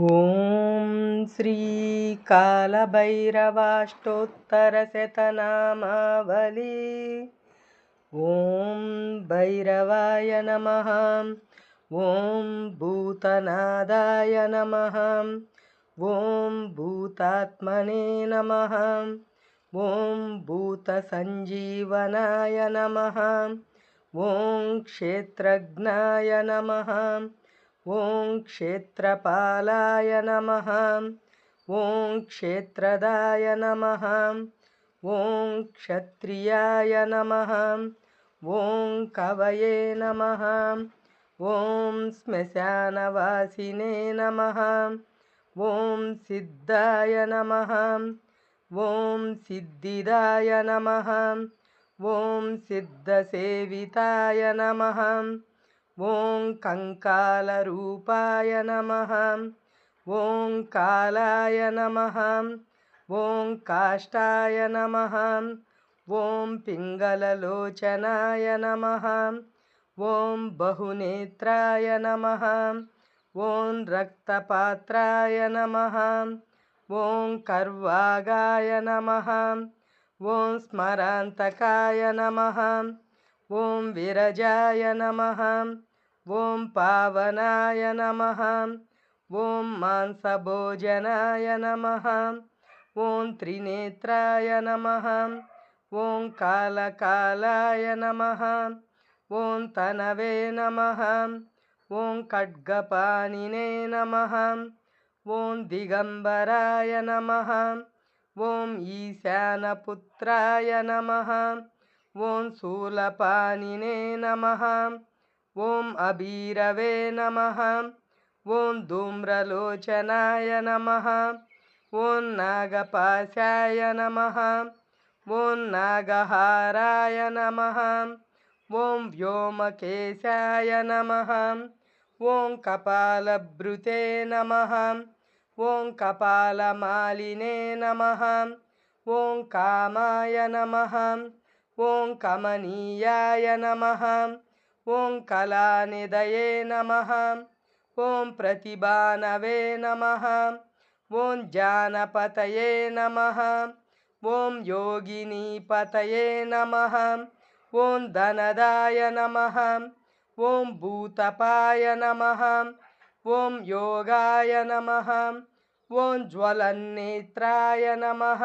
ॐ श्रीकालभैरवाष्टोत्तरशतनामावली। ॐ भैरवाय नमः। ॐ भूतनादाय नमः। ॐ भूतात्मने नमः। ॐ भूतसञ्जीवनाय नमः। ॐ क्षेत्रज्ञाय नमः। ॐ क्षेत्रपालाय नमः। ॐ क्षेत्रदाय नमः। ॐ क्षत्रियाय नमः। ॐ कवये नमः। ॐ श्मशानवासिने नमः। ॐ सिद्धाय नमः। ॐ सिद्धिदाय नमः। ॐ सिद्धसेविताय नमः। ॐ कंकालरूपाय नमः। ॐ कालाय नमः। ॐ काष्ठाय नमः। ॐ पिङ्गललोचनाय नमः। ॐ बहुनेत्राय नमः। ॐ रक्तपात्राय नमः। ॐ कर्वागाय नमः। ॐ स्मरान्तकाय नमः। ॐ विरजाय नमः। ॐ पावनाय नमः। ॐ मांसभोजनाय नमः। ॐ त्रिनेत्राय नमः। ॐ कालकालाय नमः। ॐ तनवे नमः। ॐ खड्गपाणिने नमः। ॐ दिगंबराय नमः। ॐ ईशानपुत्राय नमः। ॐ शूलपाणिने नमः। ॐ अभीरवे नमः। ॐ धूम्रलोचनाय नमः। ॐ नागपाशाय नमः। ॐ नागहाराय नमः। ॐ व्योमकेशाय नमः। ॐ कपालभृते नमः। ॐ कपालमालिने नमः। ॐ कामाय नमः। ॐ कमनीयाय नमः। ॐ कलानिधये नमः। ॐ प्रतिभानवे नमः। ॐ जानपतये नमः। ॐ योगिनीपतये नमः। ॐ धनदाय नमः। ॐ भूतपाय नमः। ॐ योगाय नमः। ॐ ज्वलन्नेत्राय नमः।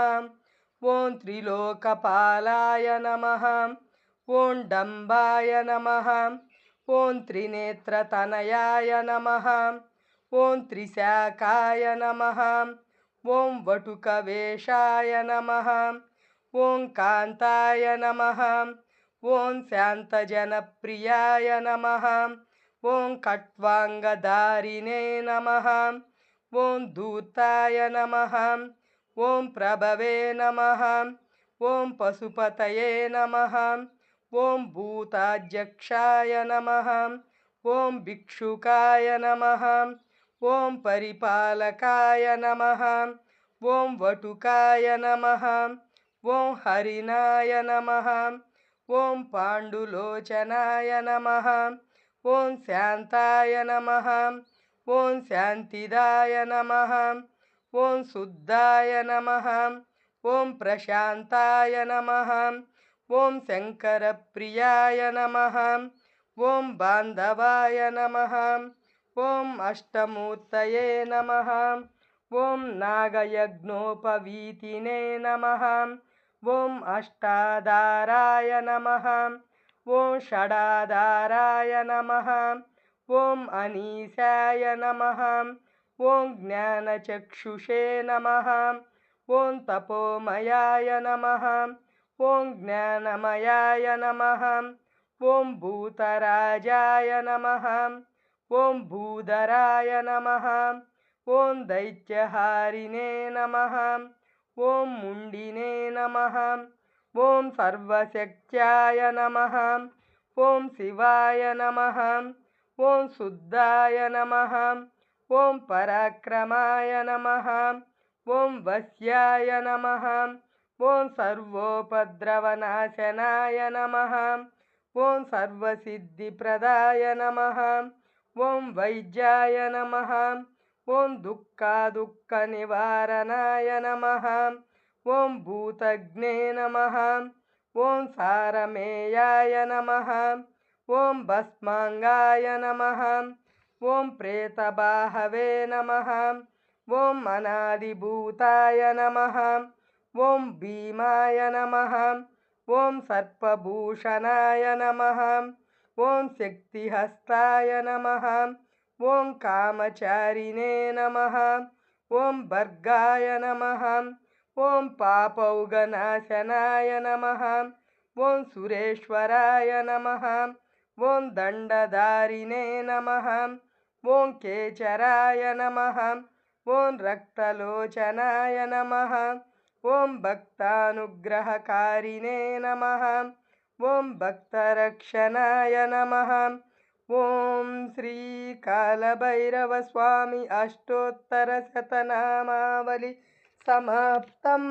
ॐ त्रिलोकपालाय नमः। ॐ डम्बाय नमः। ॐ त्रिनेत्रतनयाय नमः। ॐ त्रिशाखाय नमः। ॐ वटुकवेषाय नमः। ॐ कान्ताय नमः। ॐ शान्तजनप्रियाय नमः। ॐ खट्वाङ्गधारिणे नमः। ॐ धूर्ताय नमः। ॐ प्रभवे नमः। ॐ पशुपतये नमः। ॐ भूताध्यक्षाय नमः। ॐ भिक्षुकाय नमः। ॐ परिपालकाय नमः। ॐ वटुकाय नमः। ॐ हरिणाय नमः। ॐ पाण्डुलोचनाय नमः। ॐ शान्ताय नमः। ॐ शान्तिदाय नमः। ॐ शुद्धाय नमः। ॐ प्रशान्ताय नमः। ॐ शङ्करप्रियाय नमः। ॐ बान्धवाय नमः। ॐ अष्टमूर्तये नमः। ॐ नागयज्ञोपवीतिने नमः। ॐ अष्टाधाराय नमः। ॐ षडाधाराय नमः। ॐ अनीशाय नमः। ॐ ज्ञानचक्षुषे नमः। ॐ तपोमयाय नमः। ॐ ज्ञानमयाय नमः। ॐ भूतराजाय नमः। ॐ भूधराय नमः। ॐ दैत्यहारिणे नमः। ॐ मुण्डिने नमः। ॐ सर्वशक्त्याय नमः। ॐ शिवाय नमः। ॐ शुद्धाय नमः। ॐ पराक्रमाय नमः। ॐ वश्याय नमः। ॐ सर्वोपद्रवनाशनाय नमः। ॐ सर्वसिद्धिप्रदाय नमः। ॐ वैद्याय नमः। ఓం దుఃఖనివారణాయ నమః. ఓం భూతగ్నే నమః. ఓం సారమేయాయ నమః. ఓం భస్మాంగాయ నమః. ఓం ప్రేతబాహవే నమః. ఓం అనాదిభూతాయ నమః. ఓం భీమాయ నమః. ఓం సర్పభూషణాయ నమః. ఓం శక్తిహస్తాయ నమః. ఓం కామచారిణే నమః. ఓం భర్గాయ నమః. ఓం పాపౌఘనాశనాయ నమః. ఓం సురేశ్వరాయ నమః. ఓం దండధారిణే నమః. ఓం కేచరాయ నమః. ఓం రక్తలోచనాయ నమః. ఓం భక్తానుగ్రహకారిణే నమః. ఓం భక్తరక్షణాయ నమః. ఓం శ్రీ కాలభైరవ స్వామి అష్టోత్తర శతనామావళి సమాప్తం.